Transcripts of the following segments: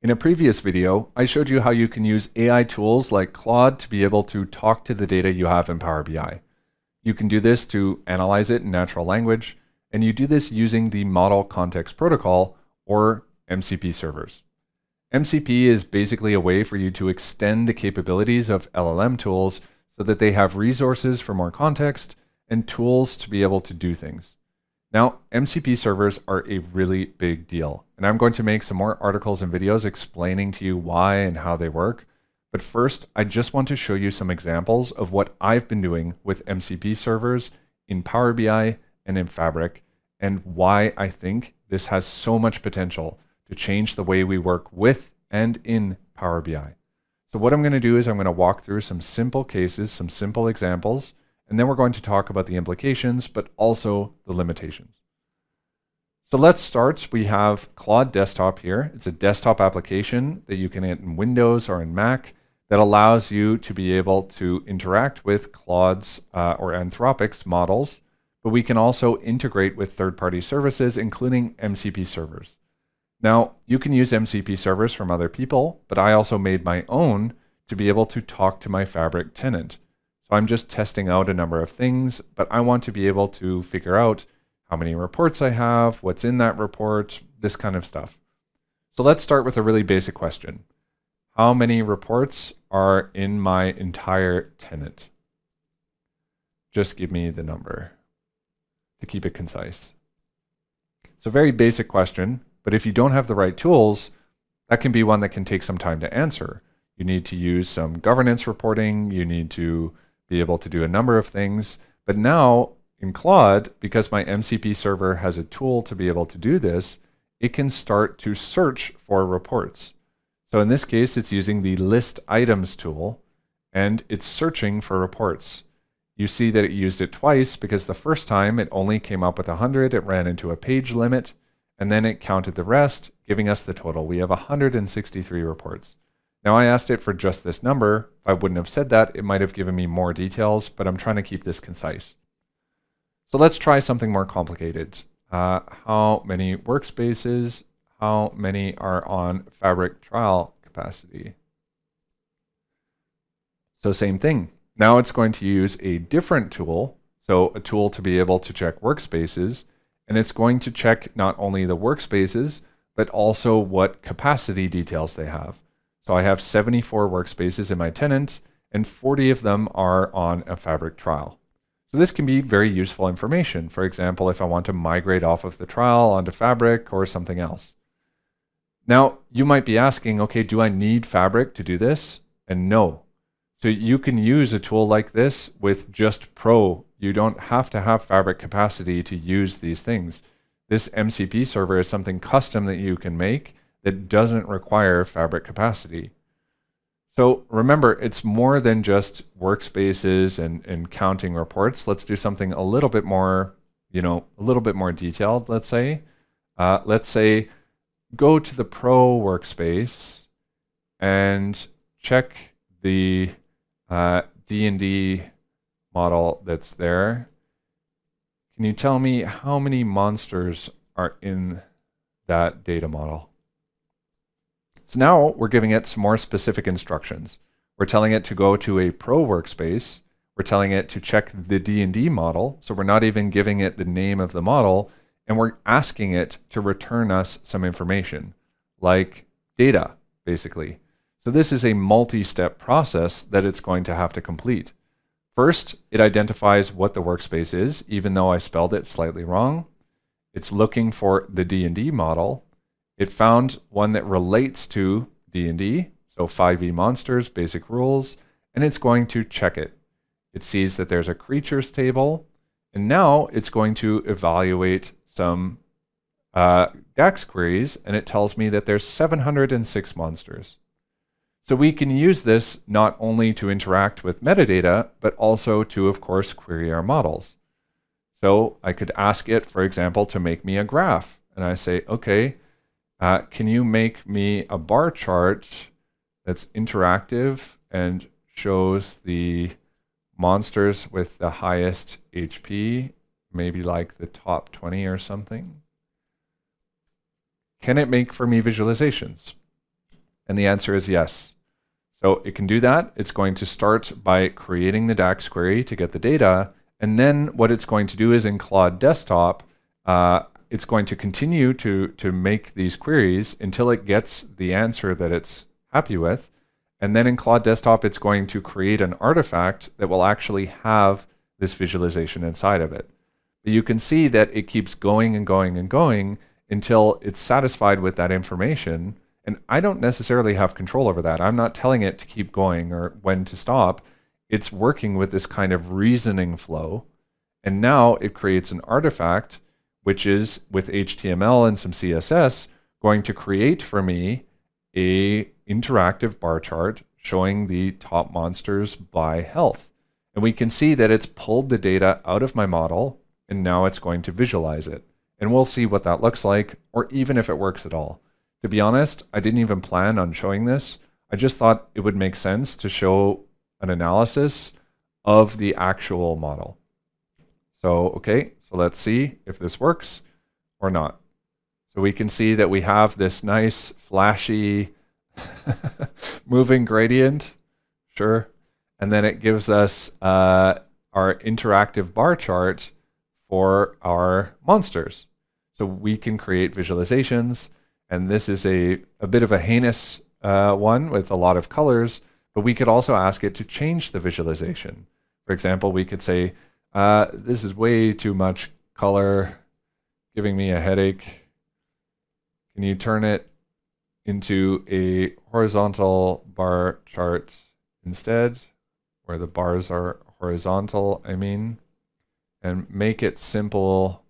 In a previous video, I showed you how you can use AI tools like Claude to be able to talk to the data you have in Power BI. You can do this to analyze it in natural language, and you do this using the Model Context Protocol, or MCP servers. MCP is basically a way for you to extend the capabilities of LLM tools so that they have resources for more context and tools to be able to do things. Now, MCP servers are a really big deal, and I'm going to make some more articles and videos explaining to you why and how they work. But first, I just want to show you some examples of what I've been doing with MCP servers in Power BI and in Fabric, and why I think this has so much potential to change the way we work with and in Power BI. So what I'm going to do is I'm going to walk through some simple cases, some simple examples, and then we're going to talk about the implications, but also the limitations. So let's start. We have Claude Desktop here. It's a desktop application that you can get in Windows or in Mac that allows you to be able to interact with Claude's or Anthropic's models, but we can also integrate with third-party services, including MCP servers. Now, you can use MCP servers from other people, but I also made my own to be able to talk to my Fabric tenant. So I'm just testing out a number of things, but I want to be able to figure out how many reports I have, what's in that report, this kind of stuff. So let's start with a really basic question. How many reports are in my entire tenant? Just give me the number to keep it concise. It's a very basic question, but if you don't have the right tools, that can be one that can take some time to answer. You need to use some governance reporting, you need to be able to do a number of things. But now in Claude, because my MCP server has a tool to be able to do this, it can start to search for reports. So in this case, it's using the list items tool, and it's searching for reports. You see that it used it twice because the first time it only came up with 100, it ran into a page limit, and then it counted the rest, giving us the total. We have 163 reports. Now I asked it for just this number. If I wouldn't have said that, it might have given me more details, but I'm trying to keep this concise. So let's try something more complicated. How many workspaces? How many are on Fabric trial capacity? So same thing. Now it's going to use a different tool, so a tool to be able to check workspaces, and it's going to check not only the workspaces, but also what capacity details they have. So I have 74 workspaces in my tenant, and 40 of them are on a Fabric trial. So this can be very useful information. For example, if I want to migrate off of the trial onto Fabric or something else. Now, you might be asking, okay, do I need Fabric to do this? And no. So you can use a tool like this with just Pro. You don't have to have Fabric capacity to use these things. This MCP server is something custom that you can make that doesn't require Fabric capacity. So remember, it's more than just workspaces and counting reports. Let's do something a little bit more, a little bit more detailed, let's say. Let's say, go to the Pro workspace and check the D&D model that's there. Can you tell me how many monsters are in that data model? So now we're giving it some more specific instructions. We're telling it to go to a Pro workspace. We're telling it to check the D&D model. So we're not even giving it the name of the model. And we're asking it to return us some information, like data, basically. So this is a multi-step process that it's going to have to complete. First, it identifies what the workspace is, even though I spelled it slightly wrong. It's looking for the D&D model. It found one that relates to D&D, so 5e monsters, basic rules, and it's going to check it. It sees that there's a creatures table, and now it's going to evaluate some DAX queries, and it tells me that there's 706 monsters. So we can use this not only to interact with metadata, but also to, of course, query our models. So I could ask it, for example, to make me a graph, and I say, okay, can you make me a bar chart that's interactive and shows the monsters with the highest HP, maybe like the top 20 or something? Can it make for me visualizations? And the answer is yes. So it can do that. It's going to start by creating the DAX query to get the data. And then what it's going to do is in Claude Desktop, it's going to continue to make these queries until it gets the answer that it's happy with. And then in Claude Desktop, it's going to create an artifact that will actually have this visualization inside of it. But you can see that it keeps going and going and going until it's satisfied with that information. And I don't necessarily have control over that. I'm not telling it to keep going or when to stop. It's working with this kind of reasoning flow. And now it creates an artifact, which is with HTML and some CSS, going to create for me a interactive bar chart showing the top monsters by health. And we can see that it's pulled the data out of my model, and now it's going to visualize it. And we'll see what that looks like, or even if it works at all. To be honest, I didn't even plan on showing this. I just thought it would make sense to show an analysis of the actual model. So, okay, so let's see if this works or not. So we can see that we have this nice, flashy, moving gradient, sure. And then it gives us our interactive bar chart for our monsters. So we can create visualizations, and this is a bit of a heinous one with a lot of colors, but we could also ask it to change the visualization. For example, we could say, this is way too much color, giving me a headache. Can you turn it into a horizontal bar chart instead, where the bars are horizontal, I mean, and make it simple,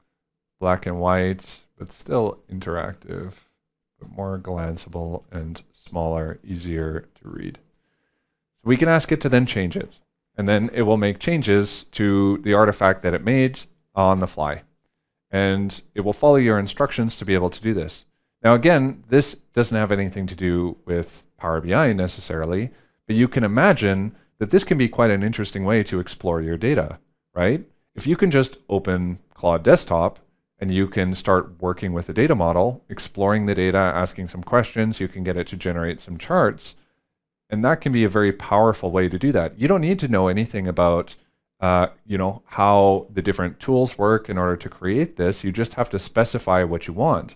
black and white, but still interactive, but more glanceable and smaller, easier to read. So we can ask it to then change it, and then it will make changes to the artifact that it made on the fly. And it will follow your instructions to be able to do this. Now again, this doesn't have anything to do with Power BI necessarily, but you can imagine that this can be quite an interesting way to explore your data, right? If you can just open Claude Desktop and you can start working with the data model, exploring the data, asking some questions, you can get it to generate some charts, and that can be a very powerful way to do that. You don't need to know anything about how the different tools work in order to create this. You just have to specify what you want.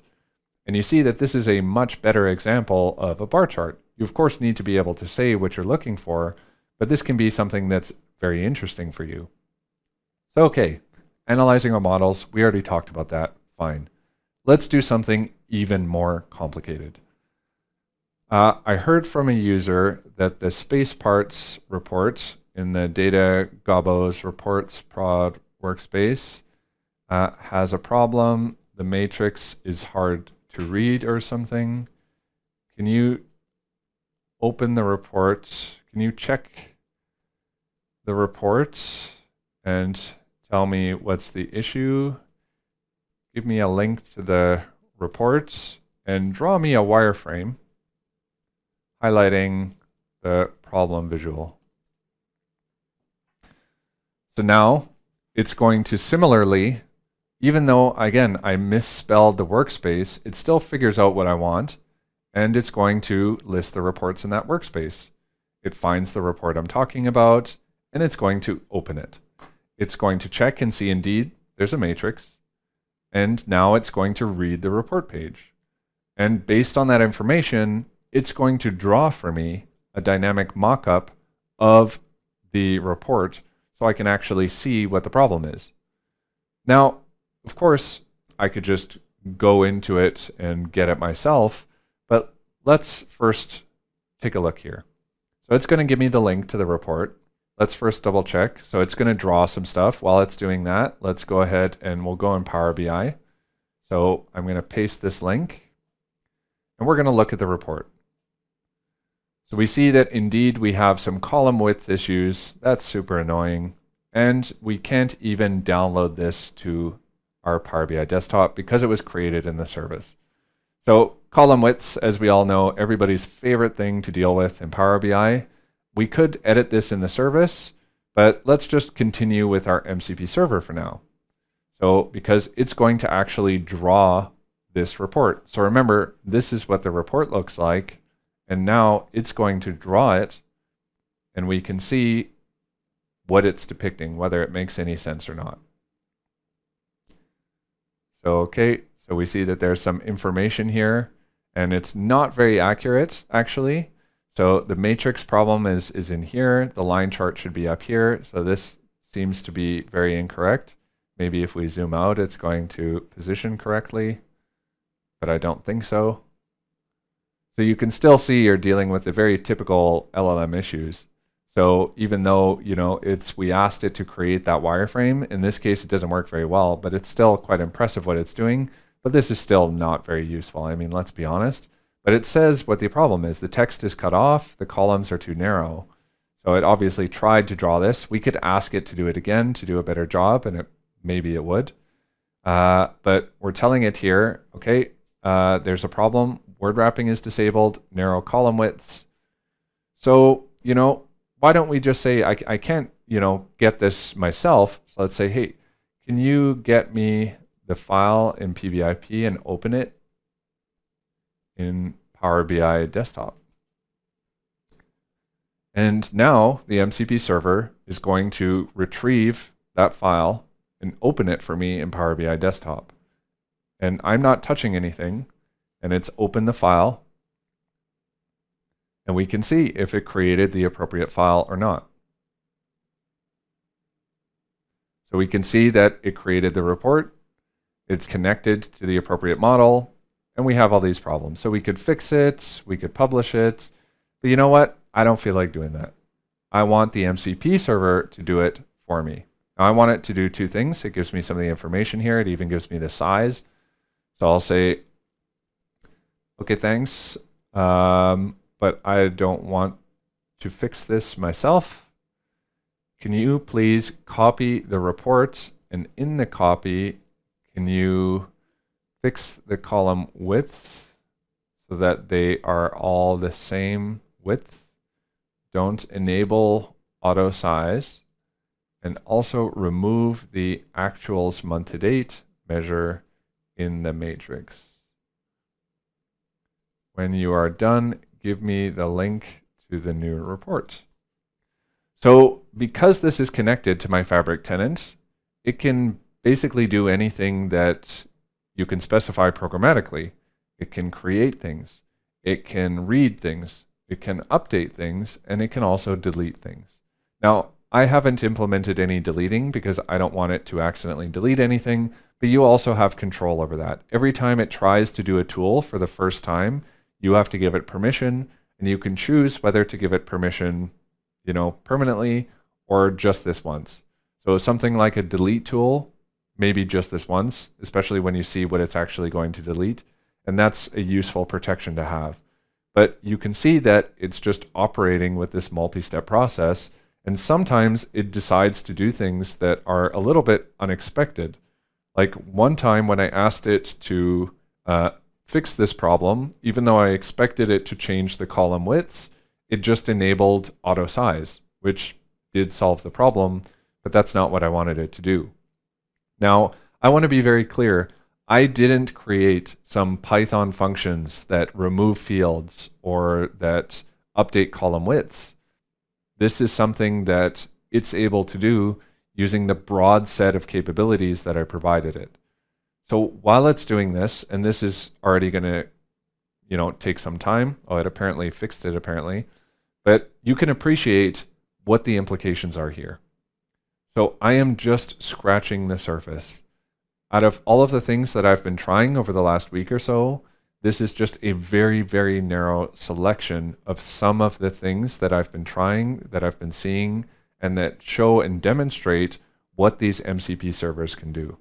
And you see that this is a much better example of a bar chart. You of course need to be able to say what you're looking for, but this can be something that's very interesting for you. So okay, analyzing our models, we already talked about that, fine. Let's do something even more complicated. I heard from a user that the space parts report in the data gobos reports prod workspace has a problem. The matrix is hard to read or something. Can you open the report? Can you check the report and tell me what's the issue? Give me a link to the report and draw me a wireframe highlighting the problem visual. So now it's going to similarly, even though, again, I misspelled the workspace, it still figures out what I want, and it's going to list the reports in that workspace. It finds the report I'm talking about, and it's going to open it. It's going to check and see, indeed, there's a matrix, and now it's going to read the report page. And based on that information, it's going to draw for me a dynamic mock-up of the report so I can actually see what the problem is. Now, of course, I could just go into it and get it myself, but let's first take a look here. So it's going to give me the link to the report. Let's first double check. So it's going to draw some stuff. While it's doing that, let's go ahead and we'll go in Power BI. So I'm going to paste this link, and we're going to look at the report. So we see that indeed we have some column width issues. That's super annoying. And we can't even download this to our Power BI desktop because it was created in the service. So column widths, as we all know, everybody's favorite thing to deal with in Power BI. We could edit this in the service, but let's just continue with our MCP server for now. So because it's going to actually draw this report. So remember, this is what the report looks like. And now it's going to draw it, and we can see what it's depicting, whether it makes any sense or not. So, okay, so we see that there's some information here, and it's not very accurate, actually. So the matrix problem is in here. The line chart should be up here. So this seems to be very incorrect. Maybe if we zoom out, it's going to position correctly, but I don't think so. So you can still see you're dealing with the very typical LLM issues. So even though, you know, we asked it to create that wireframe, in this case it doesn't work very well, but it's still quite impressive what it's doing. But this is still not very useful. I mean, let's be honest. But it says what the problem is. The text is cut off, the columns are too narrow. So it obviously tried to draw this. We could ask it to do it again to do a better job, and maybe it would. But we're telling it here, okay, there's a problem. Word wrapping is disabled, narrow column widths. So, you know, why don't we just say, I can't, you know, get this myself. So let's say, hey, can you get me the file in PBIP and open it in Power BI Desktop? And now the MCP server is going to retrieve that file and open it for me in Power BI Desktop. And I'm not touching anything, and it's opened the file. And we can see if it created the appropriate file or not. So we can see that it created the report, it's connected to the appropriate model, and we have all these problems. So we could fix it, we could publish it, but you know what? I don't feel like doing that. I want the MCP server to do it for me. Now I want it to do two things. It gives me some of the information here. It even gives me the size. So I'll say, okay, thanks. But I don't want to fix this myself. Can you please copy the report, and in the copy, can you fix the column widths so that they are all the same width? Don't enable auto size, and also remove the actuals month to date measure in the matrix. When you are done, give me the link to the new report. So because this is connected to my Fabric tenant, it can basically do anything that you can specify programmatically. It can create things, it can read things, it can update things, and it can also delete things. Now, I haven't implemented any deleting because I don't want it to accidentally delete anything, but you also have control over that. Every time it tries to do a tool for the first time, you have to give it permission, and you can choose whether to give it permission, you know, permanently or just this once. So something like a delete tool, maybe just this once, especially when you see what it's actually going to delete. And that's a useful protection to have. But you can see that it's just operating with this multi-step process. And sometimes it decides to do things that are a little bit unexpected. Like one time when I asked it to fix this problem, even though I expected it to change the column widths, it just enabled auto size, which did solve the problem, but that's not what I wanted it to do. Now, I want to be very clear. I didn't create some Python functions that remove fields or that update column widths. This is something that it's able to do using the broad set of capabilities that I provided it. So while it's doing this, and this is already going to, you know, take some time. Oh, it apparently fixed it apparently, but you can appreciate what the implications are here. So I am just scratching the surface. Out of all of the things that I've been trying over the last week or so, this is just a very, very narrow selection of some of the things that I've been trying, that I've been seeing, and that show and demonstrate what these MCP servers can do.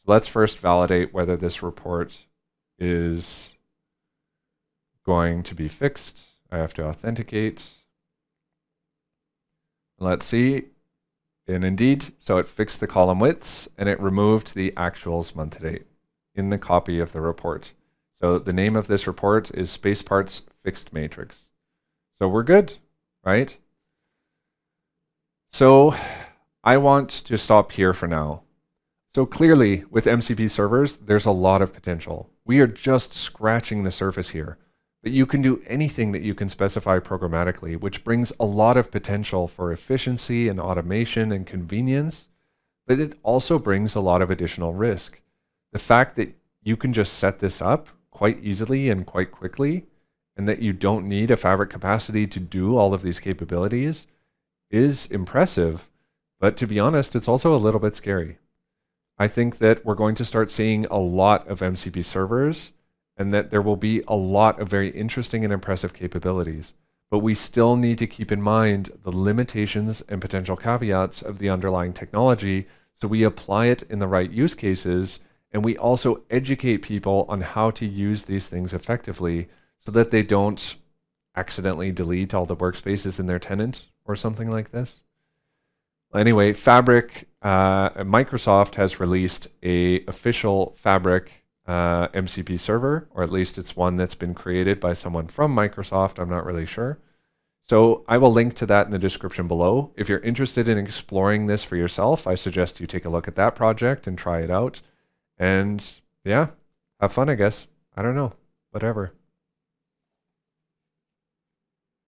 So let's first validate whether this report is going to be fixed. I have to authenticate. Let's see. And indeed, so it fixed the column widths and it removed the actuals month to date in the copy of the report. So the name of this report is Space Parts Fixed Matrix. So we're good, right? So I want to stop here for now. So clearly with MCP servers, there's a lot of potential. We are just scratching the surface here. But you can do anything that you can specify programmatically, which brings a lot of potential for efficiency and automation and convenience, but it also brings a lot of additional risk. The fact that you can just set this up quite easily and quite quickly, and that you don't need a fabric capacity to do all of these capabilities is impressive, but to be honest, it's also a little bit scary. I think that we're going to start seeing a lot of MCP servers and that there will be a lot of very interesting and impressive capabilities. But we still need to keep in mind the limitations and potential caveats of the underlying technology so we apply it in the right use cases, and we also educate people on how to use these things effectively so that they don't accidentally delete all the workspaces in their tenant or something like this. Anyway, Fabric, Microsoft has released a official Fabric MCP server, or at least it's one that's been created by someone from Microsoft. I'm not really sure. So I will link to that in the description below. If you're interested in exploring this for yourself, I suggest you take a look at that project and try it out. And yeah, have fun, I guess. I don't know, whatever.